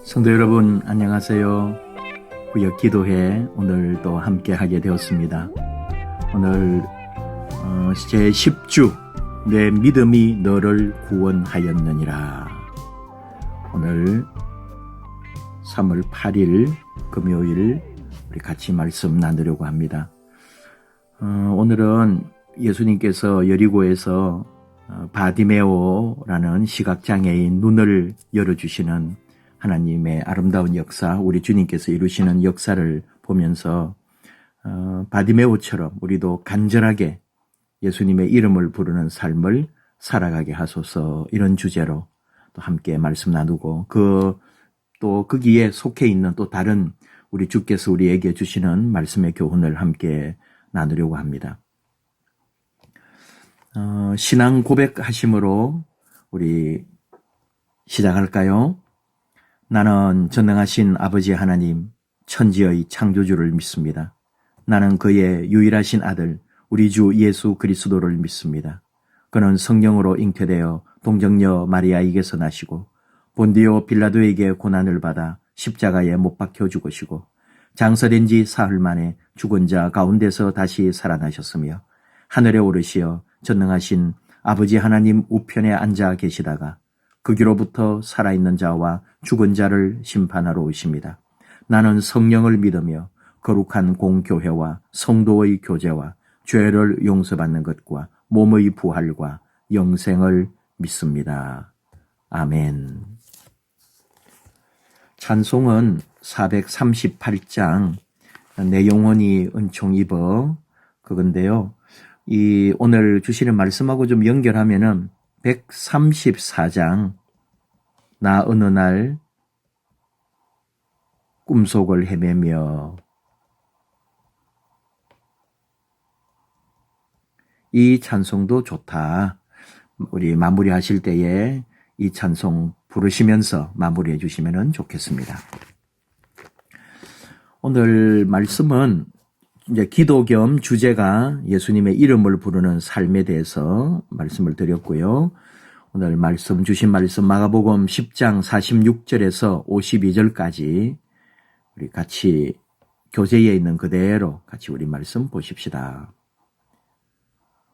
성도 여러분 안녕하세요. 구역 기도회 오늘도 함께 하게 되었습니다. 오늘 제 10주 내 믿음이 너를 구원하였느니라. 오늘 3월 8일 금요일 우리 같이 말씀 나누려고 합니다. 오늘은 예수님께서 여리고에서 바디메오라는 시각장애인 눈을 열어주시는 하나님의 아름다운 역사, 우리 주님께서 이루시는 역사를 보면서 바디메오처럼 우리도 간절하게 예수님의 이름을 부르는 삶을 살아가게 하소서, 이런 주제로 또 함께 말씀 나누고 또 거기에 속해 있는 또 다른 우리 주께서 우리에게 주시는 말씀의 교훈을 함께 나누려고 합니다. 신앙 고백하심으로 우리 시작할까요? 나는 전능하신 아버지 하나님, 천지의 창조주를 믿습니다. 나는 그의 유일하신 아들, 우리 주 예수 그리스도를 믿습니다. 그는 성령으로 잉태되어 동정녀 마리아에게서 나시고 본디오 빌라도에게 고난을 받아 십자가에 못 박혀 죽으시고 장사된 지 사흘 만에 죽은 자 가운데서 다시 살아나셨으며 하늘에 오르시어 전능하신 아버지 하나님 우편에 앉아 계시다가 거기로부터 살아있는 자와 죽은 자를 심판하러 오십니다. 나는 성령을 믿으며 거룩한 공교회와 성도의 교제와 죄를 용서받는 것과 몸의 부활과 영생을 믿습니다. 아멘. 찬송은 438장 내 영혼이 은총 입어, 그건데요. 오늘 주시는 말씀하고 좀 연결하면은 134장 나 어느 날 꿈속을 헤매며, 이 찬송도 좋다. 우리 마무리하실 때에 이 찬송 부르시면서 마무리해 주시면 좋겠습니다. 오늘 말씀은 이제 기도 겸 주제가 예수님의 이름을 부르는 삶에 대해서 말씀을 드렸고요. 오늘 말씀 주신 말씀 마가복음 10장 46절에서 52절까지 우리 같이 교재에 있는 그대로 같이 우리 말씀 보십시다.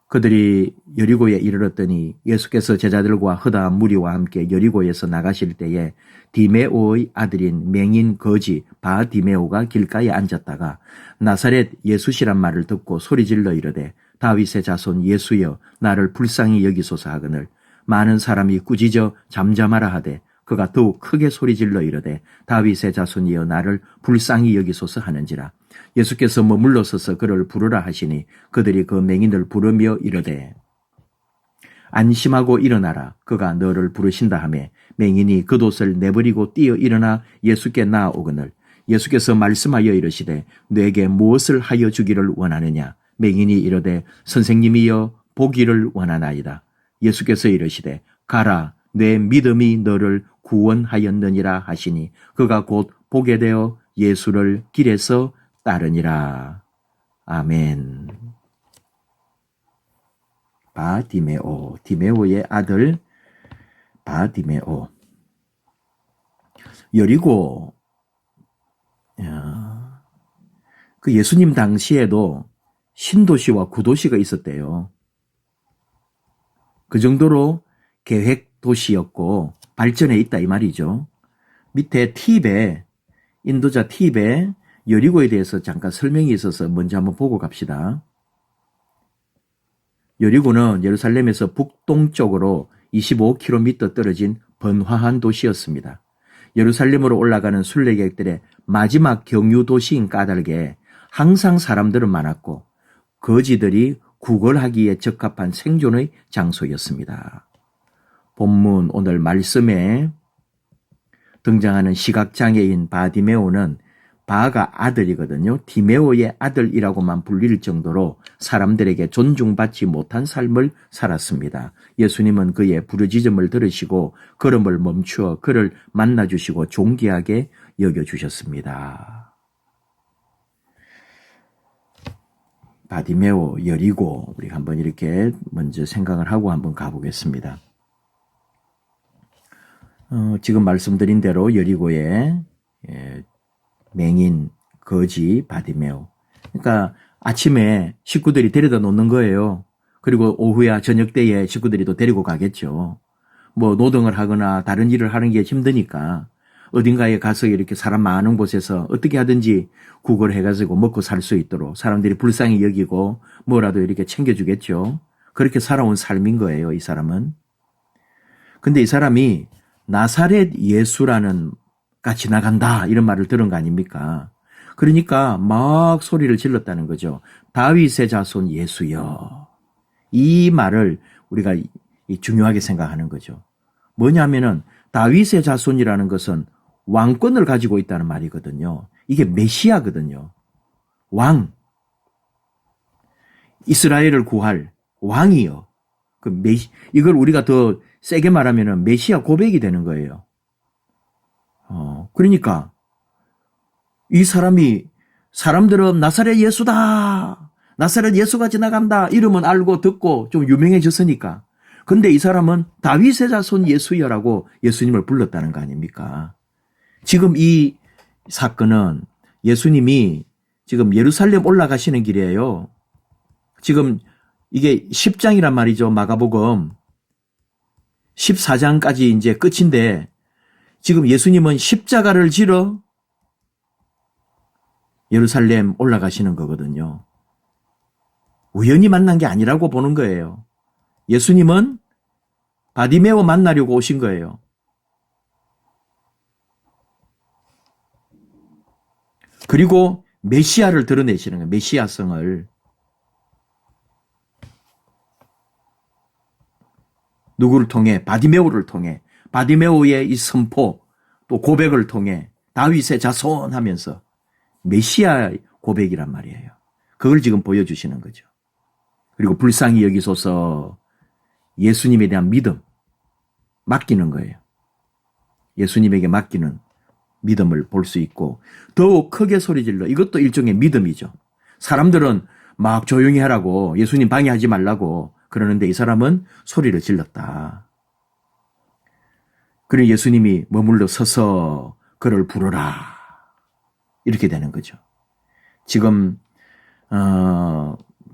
그들이 여리고에 이르렀더니 예수께서 제자들과 허다한 무리와 함께 여리고에서 나가실 때에 디메오의 아들인 맹인 거지 바디메오가 길가에 앉았다가 나사렛 예수시란 말을 듣고 소리질러 이르되 다윗의 자손 예수여 나를 불쌍히 여기소서 하거늘 많은 사람이 꾸짖어 잠잠하라 하되 그가 더욱 크게 소리질러 이르되 다윗의 자손이여 나를 불쌍히 여기소서 하는지라. 예수께서 머물러 서서 그를 부르라 하시니 그들이 그 맹인을 부르며 이르되 안심하고 일어나라 그가 너를 부르신다 하매 맹인이 겉옷을 내버리고 뛰어 일어나 예수께 나아오거늘 예수께서 말씀하여 이르시되 내게 무엇을 하여 주기를 원하느냐. 맹인이 이르되 선생님이여 보기를 원하나이다. 예수께서 이르시되 가라 내 믿음이 너를 구원하였느니라 하시니 그가 곧 보게 되어 예수를 길에서 따르니라. 아멘. 바디메오, 디메오의 아들 바디메오. 여리고 그 예수님 당시에도 신도시와 구도시가 있었대요. 그 정도로 계획 도시였고 발전해 있다 이 말이죠. 밑에 팁에, 인도자 팁에 여리고에 대해서 잠깐 설명이 있어서 먼저 한번 보고 갑시다. 여리고는 예루살렘에서 북동쪽으로 25km 떨어진 번화한 도시였습니다. 예루살렘으로 올라가는 순례객들의 마지막 경유 도시인 까닭에 항상 사람들은 많았고 거지들이 구걸하기에 적합한 생존의 장소였습니다. 본문 오늘 말씀에 등장하는 시각장애인 바디메오는 바가 아들이거든요. 디메오의 아들이라고만 불릴 정도로 사람들에게 존중받지 못한 삶을 살았습니다. 예수님은 그의 부르짖음을 들으시고 걸음을 멈추어 그를 만나주시고 존귀하게 여겨주셨습니다. 바디메오, 여리고, 우리가 한번 이렇게 먼저 생각을 하고 한번 가보겠습니다. 지금 말씀드린 대로 여리고의 맹인, 거지, 바디메오. 그러니까 아침에 식구들이 데려다 놓는 거예요. 그리고 오후야 저녁 때에 식구들이 또 데리고 가겠죠. 뭐 노동을 하거나 다른 일을 하는 게 힘드니까 어딘가에 가서 이렇게 사람 많은 곳에서 어떻게 하든지 구걸을 해가지고 먹고 살 수 있도록 사람들이 불쌍히 여기고 뭐라도 이렇게 챙겨주겠죠. 그렇게 살아온 삶인 거예요, 이 사람은. 근데 이 사람이 나사렛 예수라는 가 지나간다 이런 말을 들은 거 아닙니까? 그러니까 막 소리를 질렀다는 거죠. 다윗의 자손 예수여. 이 말을 우리가 중요하게 생각하는 거죠. 뭐냐면은 다윗의 자손이라는 것은 왕권을 가지고 있다는 말이거든요. 이게 메시아거든요. 왕. 이스라엘을 구할 왕이요. 이걸 우리가 더 세게 말하면은 메시아 고백이 되는 거예요. 그러니까 이 사람이 사람들은 나사렛 예수다. 나사렛 예수가 지나간다. 이름은 알고 듣고 좀 유명해졌으니까. 근데 이 사람은 다윗의 자손 예수여라고 예수님을 불렀다는 거 아닙니까? 지금 이 사건은 예수님이 지금 예루살렘 올라가시는 길이에요. 지금 이게 10장이란 말이죠. 마가복음 14장까지 이제 끝인데 지금 예수님은 십자가를 지러 예루살렘 올라가시는 거거든요. 우연히 만난 게 아니라고 보는 거예요. 예수님은 바디메오 만나려고 오신 거예요. 그리고 메시아를 드러내시는 거예요. 메시아성을. 누구를 통해? 바디메오를 통해. 바디메오의 이 선포 또 고백을 통해 다윗의 자손 하면서 메시아 고백이란 말이에요. 그걸 지금 보여주시는 거죠. 그리고 불쌍히 여기소서 예수님에 대한 믿음 맡기는 거예요. 예수님에게 맡기는 믿음을 볼 수 있고 더욱 크게 소리질러 이것도 일종의 믿음이죠. 사람들은 막 조용히 하라고 예수님 방해하지 말라고 그러는데 이 사람은 소리를 질렀다. 그리고 예수님이 머물러 서서 그를 부르라. 이렇게 되는 거죠. 지금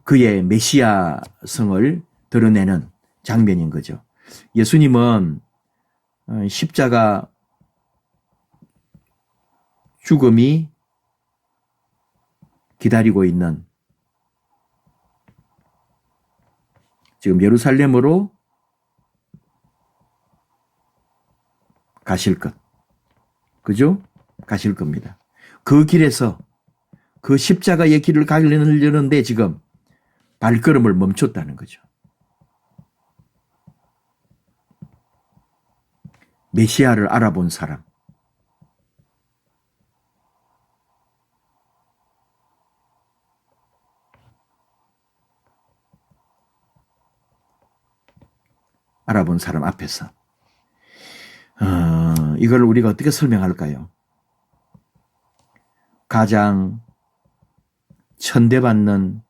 그의 메시아성을 드러내는 장면인 거죠. 예수님은 십자가 죽음이 기다리고 있는 지금 예루살렘으로 가실 것. 그죠? 가실 겁니다. 그 길에서 그 십자가의 길을 가려는데 지금 발걸음을 멈췄다는 거죠. 메시아를 알아본 사람. 알아본 사람 앞에서. 이걸 우리가 어떻게 설명할까요? 가장 천대받는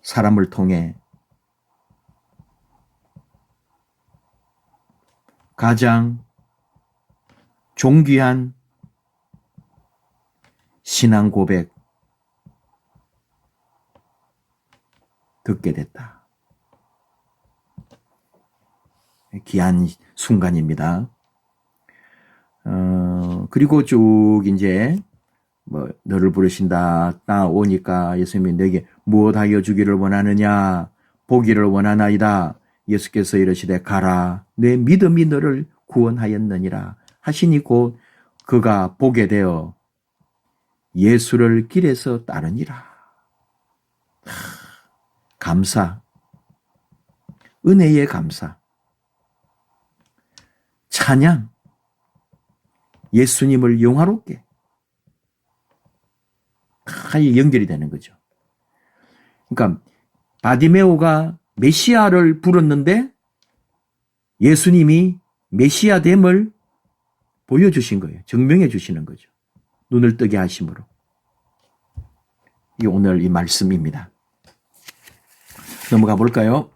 사람을 통해 가장 존귀한 신앙 고백 듣게 됐다. 귀한 순간입니다. 그리고 쭉 이제 너를 부르신다. 나 오니까 예수님이 내게 무엇하여 주기를 원하느냐 보기를 원하나이다. 예수께서 이르시되 가라 내 믿음이 너를 구원하였느니라 하시니 곧 그가 보게 되어 예수를 길에서 따르니라. 감사, 은혜의 감사, 찬양, 예수님을 영화롭게 다 연결이 되는 거죠. 그러니까 바디메오가 메시아를 부르는데 예수님이 메시아됨을 보여주신 거예요. 증명해 주시는 거죠. 눈을 뜨게 하심으로. 이게 오늘 이 말씀입니다. 넘어가 볼까요?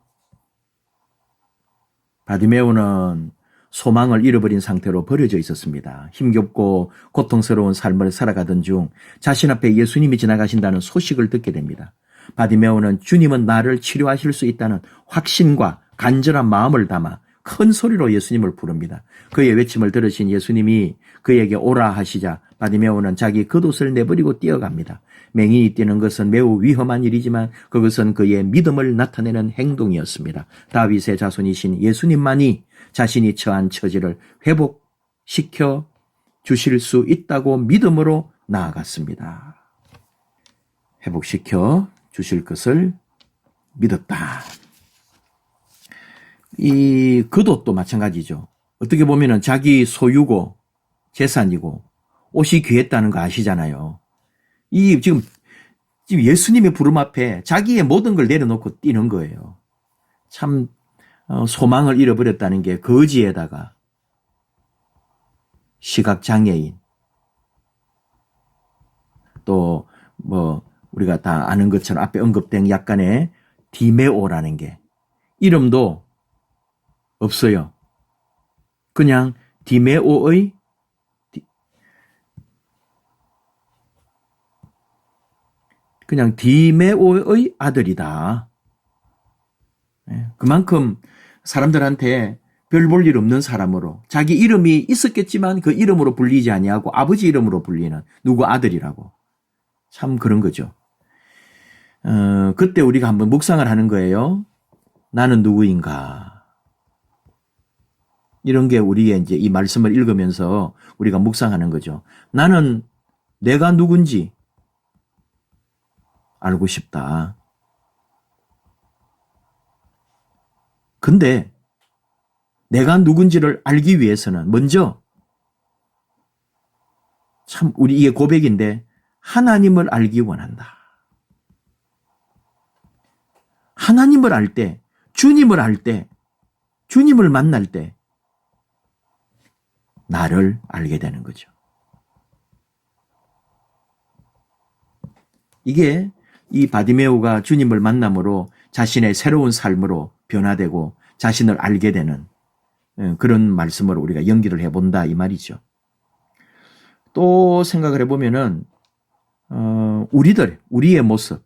바디메오는 소망을 잃어버린 상태로 버려져 있었습니다. 힘겹고 고통스러운 삶을 살아가던 중 자신 앞에 예수님이 지나가신다는 소식을 듣게 됩니다. 바디메오는 주님은 나를 치료하실 수 있다는 확신과 간절한 마음을 담아 큰 소리로 예수님을 부릅니다. 그의 외침을 들으신 예수님이 그에게 오라 하시자 바디메오는 자기 겉옷을 내버리고 뛰어갑니다. 맹인이 뛰는 것은 매우 위험한 일이지만 그것은 그의 믿음을 나타내는 행동이었습니다. 다윗의 자손이신 예수님만이 자신이 처한 처지를 회복시켜 주실 수 있다고 믿음으로 나아갔습니다. 회복시켜 주실 것을 믿었다. 이 겉옷도 마찬가지죠. 어떻게 보면은 자기 소유고 재산이고 옷이 귀했다는 거 아시잖아요. 이 지금 예수님의 부름 앞에 자기의 모든 걸 내려놓고 뛰는 거예요. 참 소망을 잃어버렸다는 게 거지에다가 시각장애인 또 우리가 다 아는 것처럼 앞에 언급된 약간의 디메오라는 게 이름도 없어요. 그냥 디메오의 아들이다. 그만큼 사람들한테 별 볼 일 없는 사람으로 자기 이름이 있었겠지만 그 이름으로 불리지 아니하고 아버지 이름으로 불리는 누구 아들이라고. 참 그런 거죠. 그때 우리가 한번 묵상을 하는 거예요. 나는 누구인가. 이런 게 우리의 이제 이 말씀을 읽으면서 우리가 묵상하는 거죠. 나는 내가 누군지 알고 싶다. 근데 내가 누군지를 알기 위해서는 먼저 참 우리 이게 고백인데 하나님을 알기 원한다. 하나님을 알 때, 주님을 알 때, 주님을 만날 때 나를 알게 되는 거죠. 이게 이 바디메오가 주님을 만남으로 자신의 새로운 삶으로 변화되고 자신을 알게 되는 그런 말씀으로 우리가 연기를 해본다 이 말이죠. 또 생각을 해보면은 우리의 모습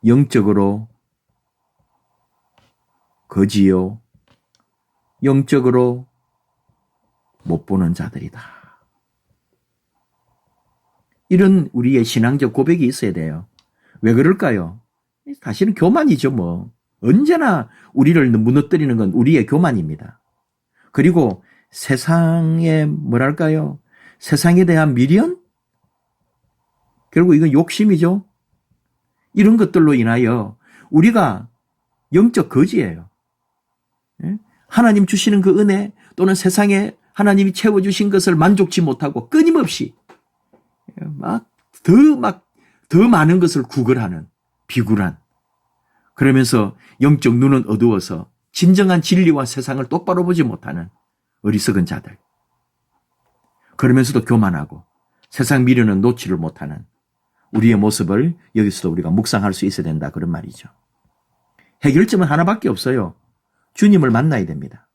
영적으로 거지요. 영적으로 못 보는 자들이다. 이런 우리의 신앙적 고백이 있어야 돼요. 왜 그럴까요? 사실은 교만이죠, 뭐. 언제나 우리를 무너뜨리는 건 우리의 교만입니다. 그리고 세상의 뭐랄까요? 세상에 대한 미련? 결국 이건 욕심이죠. 이런 것들로 인하여 우리가 영적 거지예요. 하나님 주시는 그 은혜 또는 세상에 하나님이 채워주신 것을 만족치 못하고 끊임없이 더 많은 것을 구걸하는 비굴한 그러면서 영적 눈은 어두워서 진정한 진리와 세상을 똑바로 보지 못하는 어리석은 자들. 그러면서도 교만하고 세상 미련은 놓지를 못하는 우리의 모습을 여기서도 우리가 묵상할 수 있어야 된다 그런 말이죠. 해결점은 하나밖에 없어요. 주님을 만나야 됩니다.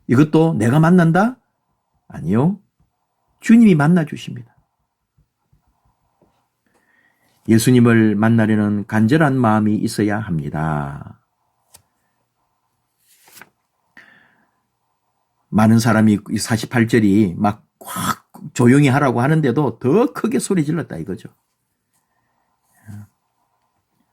이것도 내가 만난다? 아니요. 주님이 만나 주십니다. 예수님을 만나려는 간절한 마음이 있어야 합니다. 많은 사람이 48절이 막 확 조용히 하라고 하는데도 더 크게 소리 질렀다 이거죠.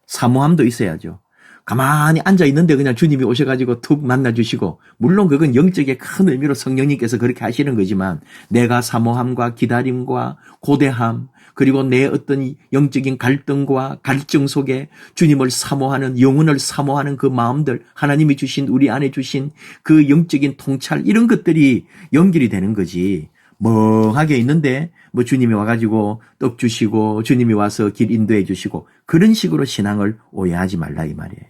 사모함도 있어야죠. 가만히 앉아 있는데 그냥 주님이 오셔가지고 툭 만나주시고, 물론 그건 영적의 큰 의미로 성령님께서 그렇게 하시는 거지만, 내가 사모함과 기다림과 고대함, 그리고 내 어떤 영적인 갈등과 갈증 속에 주님을 사모하는, 영혼을 사모하는 그 마음들, 하나님이 주신, 우리 안에 주신 그 영적인 통찰, 이런 것들이 연결이 되는 거지. 멍하게 있는데 뭐 주님이 와가지고 떡 주시고 주님이 와서 길 인도해 주시고 그런 식으로 신앙을 오해하지 말라 이 말이에요.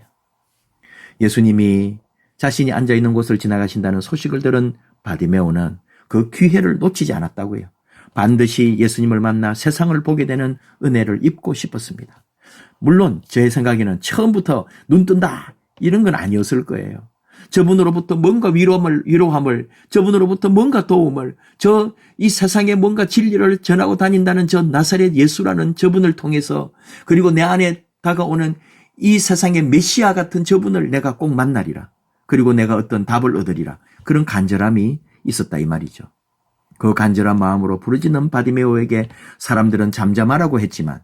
예수님이 자신이 앉아있는 곳을 지나가신다는 소식을 들은 바디메오는 그 기회를 놓치지 않았다고요. 반드시 예수님을 만나 세상을 보게 되는 은혜를 입고 싶었습니다. 물론 제 생각에는 처음부터 눈 뜬다 이런 건 아니었을 거예요. 저분으로부터 뭔가 위로함을, 저분으로부터 뭔가 도움을, 이 세상에 뭔가 진리를 전하고 다닌다는 저 나사렛 예수라는 저분을 통해서, 그리고 내 안에 다가오는 이 세상의 메시아 같은 저분을 내가 꼭 만나리라. 그리고 내가 어떤 답을 얻으리라. 그런 간절함이 있었다 이 말이죠. 그 간절한 마음으로 부르짖는 바디메오에게 사람들은 잠잠하라고 했지만,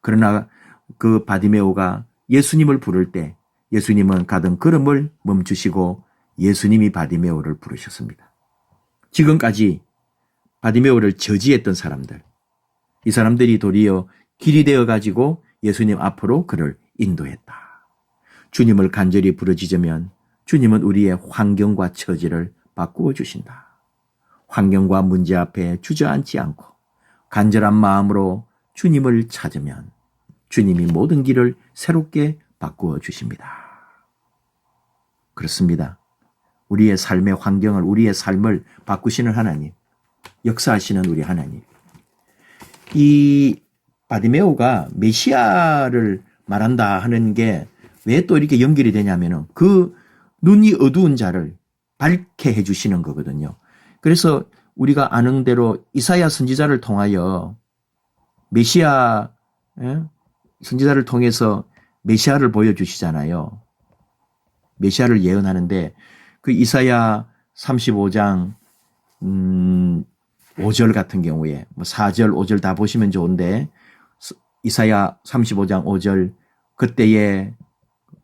그러나 그 바디메오가 예수님을 부를 때 예수님은 가던 걸음을 멈추시고 예수님이 바디메오를 부르셨습니다. 지금까지 바디메오를 저지했던 사람들, 이 사람들이 도리어 길이 되어가지고 예수님 앞으로 그를 인도했다. 주님을 간절히 부르짖으면 주님은 우리의 환경과 처지를 바꾸어 주신다. 환경과 문제 앞에 주저앉지 않고 간절한 마음으로 주님을 찾으면 주님이 모든 길을 새롭게 바꾸어 주십니다. 그렇습니다. 우리의 삶의 환경을, 우리의 삶을 바꾸시는 하나님, 역사하시는 우리 하나님. 이 바디메오가 메시아를 말한다 하는 게 왜 또 이렇게 연결이 되냐면은 그 눈이 어두운 자를 밝게 해주시는 거거든요. 그래서 우리가 아는 대로 이사야 선지자를 통하여 메시아, 선지자를 통해서 메시아를 보여주시잖아요. 메시아를 예언하는데 그 이사야 35장 5절 같은 경우에 뭐 4절 5절 다 보시면 좋은데 이사야 35장 5절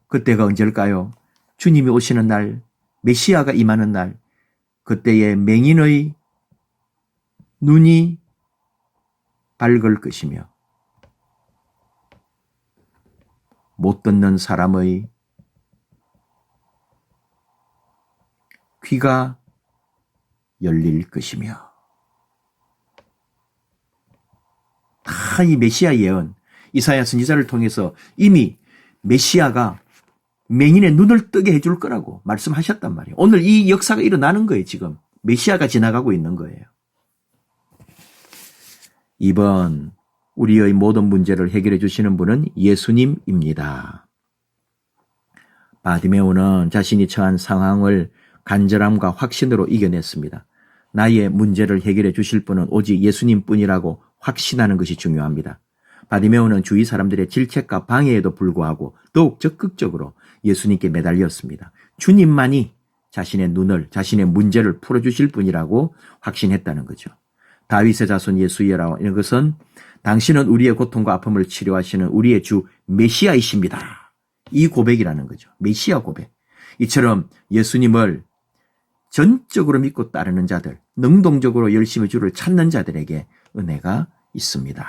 그때가 언제일까요? 주님이 오시는 날, 메시아가 임하는 날, 그때에 맹인의 눈이 밝을 것이며 못 듣는 사람의 귀가 열릴 것이며, 다 이 메시아 예언, 이사야 선지자를 통해서 이미 메시아가 맹인의 눈을 뜨게 해줄 거라고 말씀하셨단 말이에요. 오늘 이 역사가 일어나는 거예요. 지금 메시아가 지나가고 있는 거예요. 이번 우리의 모든 문제를 해결해 주시는 분은 예수님입니다. 바디메오는 자신이 처한 상황을 간절함과 확신으로 이겨냈습니다. 나의 문제를 해결해 주실 분은 오직 예수님뿐이라고 확신하는 것이 중요합니다. 바디메오는 주위 사람들의 질책과 방해에도 불구하고 더욱 적극적으로 예수님께 매달렸습니다. 주님만이 자신의 눈을, 자신의 문제를 풀어주실 분이라고 확신했다는 거죠. 다윗의 자손 예수여라, 이런 것은 당신은 우리의 고통과 아픔을 치료하시는 우리의 주 메시아이십니다. 이 고백이라는 거죠. 메시아 고백. 이처럼 예수님을 전적으로 믿고 따르는 자들, 능동적으로 열심히 주를 찾는 자들에게 은혜가 있습니다.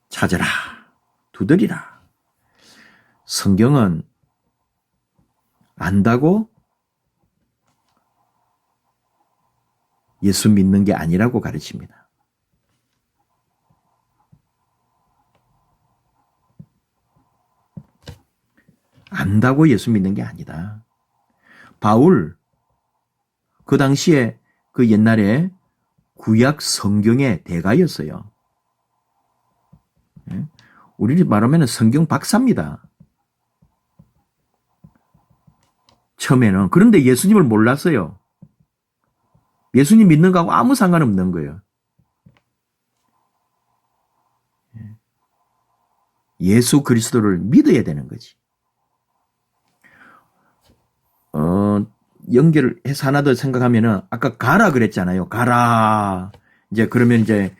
찾으라, 두드리라. 성경은 안다고 예수 믿는 게 아니라고 가르칩니다. 안다고 예수 믿는 게 아니다. 바울, 그 당시에 그 옛날에 구약 성경의 대가였어요. 우리 말하면 성경 박사입니다. 처음에는. 그런데 예수님을 몰랐어요. 예수님 믿는 거하고 아무 상관없는 거예요. 예수 그리스도를 믿어야 되는 거지. 연결을 해서 하나 더 생각하면은 아까 가라 그랬잖아요. 가라. 이제 그러면 이제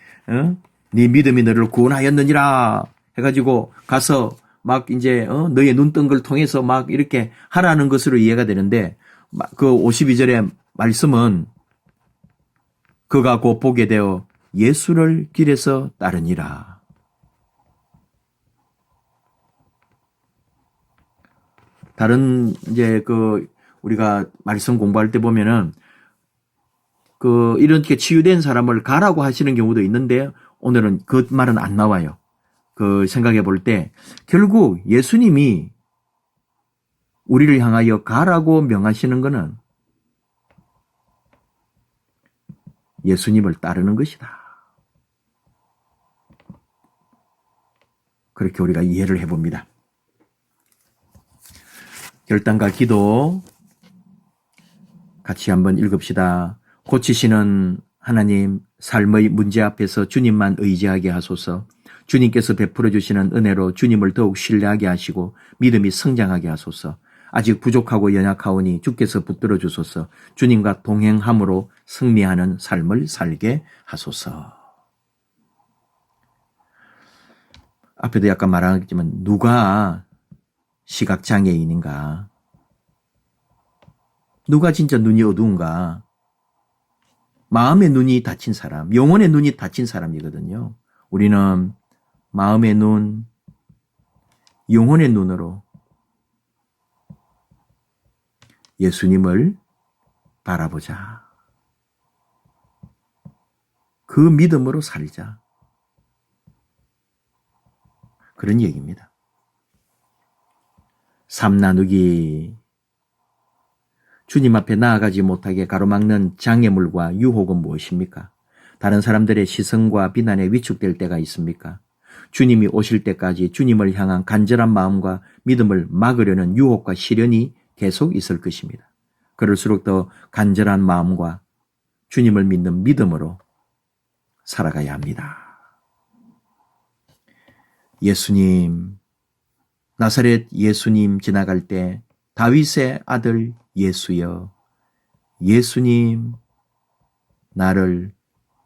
네 믿음이 너를 구원하였느니라 해가지고 가서 막 이제 너의 눈뜬 걸 통해서 막 이렇게 하라는 것으로 이해가 되는데 그 52절의 말씀은 그가 곧 보게 되어 예수를 길에서 따르니라. 다른 이제 우리가 말씀 공부할 때 보면은 이렇게 치유된 사람을 가라고 하시는 경우도 있는데 오늘은 그 말은 안 나와요. 생각해 볼 때 결국 예수님이 우리를 향하여 가라고 명하시는 것은 예수님을 따르는 것이다. 그렇게 우리가 이해를 해봅니다. 결단과 기도 같이 한번 읽읍시다. 고치시는 하나님, 삶의 문제 앞에서 주님만 의지하게 하소서. 주님께서 베풀어 주시는 은혜로 주님을 더욱 신뢰하게 하시고 믿음이 성장하게 하소서. 아직 부족하고 연약하오니 주께서 붙들어 주소서. 주님과 동행함으로 승리하는 삶을 살게 하소서. 앞에도 약간 말하겠지만 누가 시각장애인인가? 누가 진짜 눈이 어두운가? 마음의 눈이 닫힌 사람, 영혼의 눈이 닫힌 사람이거든요. 우리는 마음의 눈, 영혼의 눈으로 예수님을 바라보자. 그 믿음으로 살자. 그런 얘기입니다. 삶 나누기. 주님 앞에 나아가지 못하게 가로막는 장애물과 유혹은 무엇입니까? 다른 사람들의 시선과 비난에 위축될 때가 있습니까? 주님이 오실 때까지 주님을 향한 간절한 마음과 믿음을 막으려는 유혹과 시련이 계속 있을 것입니다. 그럴수록 더 간절한 마음과 주님을 믿는 믿음으로 살아가야 합니다. 예수님, 나사렛 예수님 지나갈 때 다윗의 아들 예수여, 예수님 나를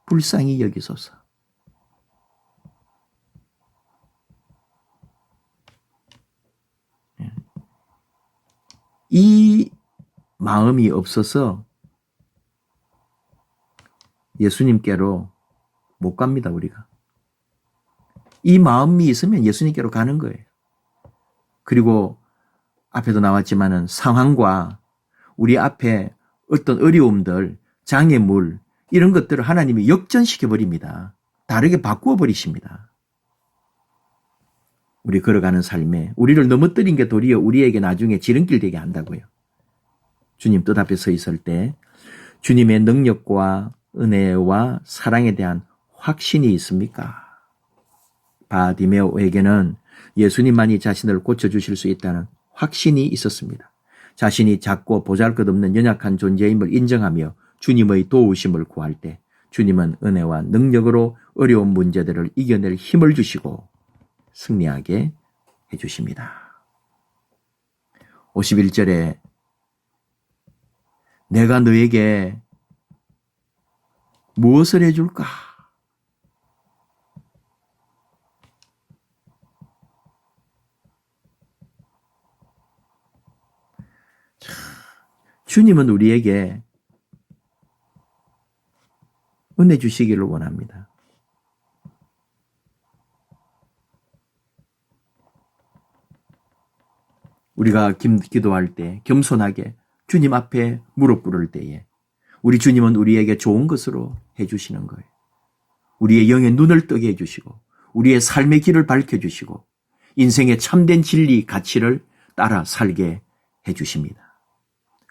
불쌍히 여기소서. 이 마음이 없어서 예수님께로 못 갑니다, 우리가. 이 마음이 있으면 예수님께로 가는 거예요. 그리고 앞에도 나왔지만은 상황과 우리 앞에 어떤 어려움들, 장애물, 이런 것들을 하나님이 역전시켜 버립니다. 다르게 바꾸어 버리십니다. 우리 걸어가는 삶에 우리를 넘어뜨린 게 도리어 우리에게 나중에 지름길 되게 한다고요. 주님 뜻 앞에 서 있을 때 주님의 능력과 은혜와 사랑에 대한 확신이 있습니까? 바디메오에게는 예수님만이 자신을 고쳐주실 수 있다는 확신이 있었습니다. 자신이 작고 보잘것없는 연약한 존재임을 인정하며 주님의 도우심을 구할 때 주님은 은혜와 능력으로 어려운 문제들을 이겨낼 힘을 주시고 승리하게 해주십니다. 51절에 내가 너에게 무엇을 해줄까? 주님은 우리에게 은혜 주시기를 원합니다. 우리가 기도할 때 겸손하게 주님 앞에 무릎 꿇을 때에 우리 주님은 우리에게 좋은 것으로 해주시는 거예요. 우리의 영의 눈을 뜨게 해주시고 우리의 삶의 길을 밝혀주시고 인생의 참된 진리, 가치를 따라 살게 해주십니다.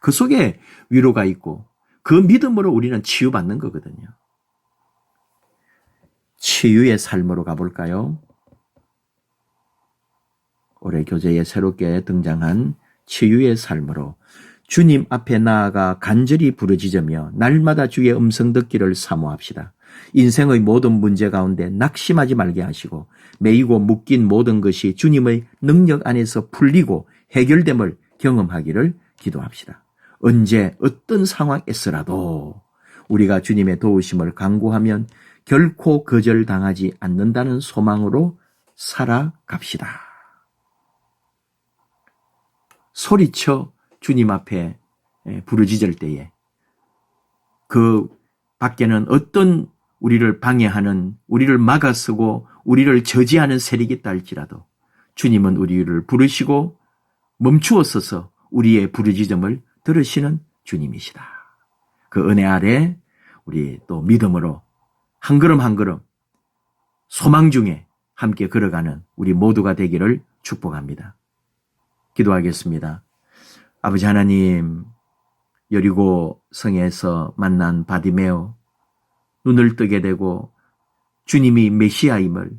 그 속에 위로가 있고 그 믿음으로 우리는 치유받는 거거든요. 치유의 삶으로 가볼까요? 올해 교재에 새롭게 등장한 치유의 삶으로 주님 앞에 나아가 간절히 부르짖으며 날마다 주의 음성 듣기를 사모합시다. 인생의 모든 문제 가운데 낙심하지 말게 하시고 매이고 묶인 모든 것이 주님의 능력 안에서 풀리고 해결됨을 경험하기를 기도합시다. 언제 어떤 상황에서라도 우리가 주님의 도우심을 간구하면 결코 거절당하지 않는다는 소망으로 살아갑시다. 소리쳐 주님 앞에 부르짖을 때에 그 밖에는 어떤 우리를 방해하는, 우리를 막아서고 우리를 저지하는 세력이 있다 할지라도 주님은 우리를 부르시고 멈추어서서 우리의 부르짖음을 들으시는 주님이시다. 그 은혜 아래 우리 또 믿음으로 한 걸음 한 걸음 소망 중에 함께 걸어가는 우리 모두가 되기를 축복합니다. 기도하겠습니다. 아버지 하나님, 여리고 성에서 만난 바디메오, 눈을 뜨게 되고 주님이 메시아임을,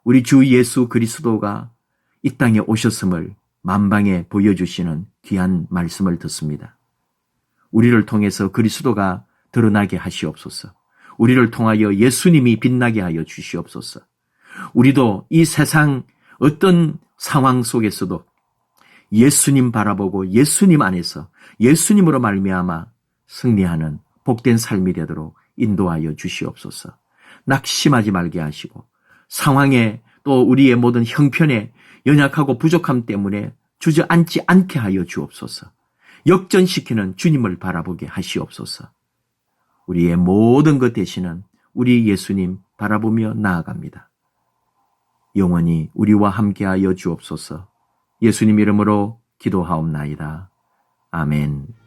우리 주 예수 그리스도가 이 땅에 오셨음을 만방에 보여주시는 귀한 말씀을 듣습니다. 우리를 통해서 그리스도가 드러나게 하시옵소서. 우리를 통하여 예수님이 빛나게 하여 주시옵소서. 우리도 이 세상 어떤 상황 속에서도 예수님 바라보고 예수님 안에서 예수님으로 말미암아 승리하는 복된 삶이 되도록 인도하여 주시옵소서. 낙심하지 말게 하시고 상황에 또 우리의 모든 형편에 연약하고 부족함 때문에 주저앉지 않게 하여 주옵소서. 역전시키는 주님을 바라보게 하시옵소서. 우리의 모든 것 되시는 우리 예수님 바라보며 나아갑니다. 영원히 우리와 함께하여 주옵소서. 예수님 이름으로 기도하옵나이다. 아멘.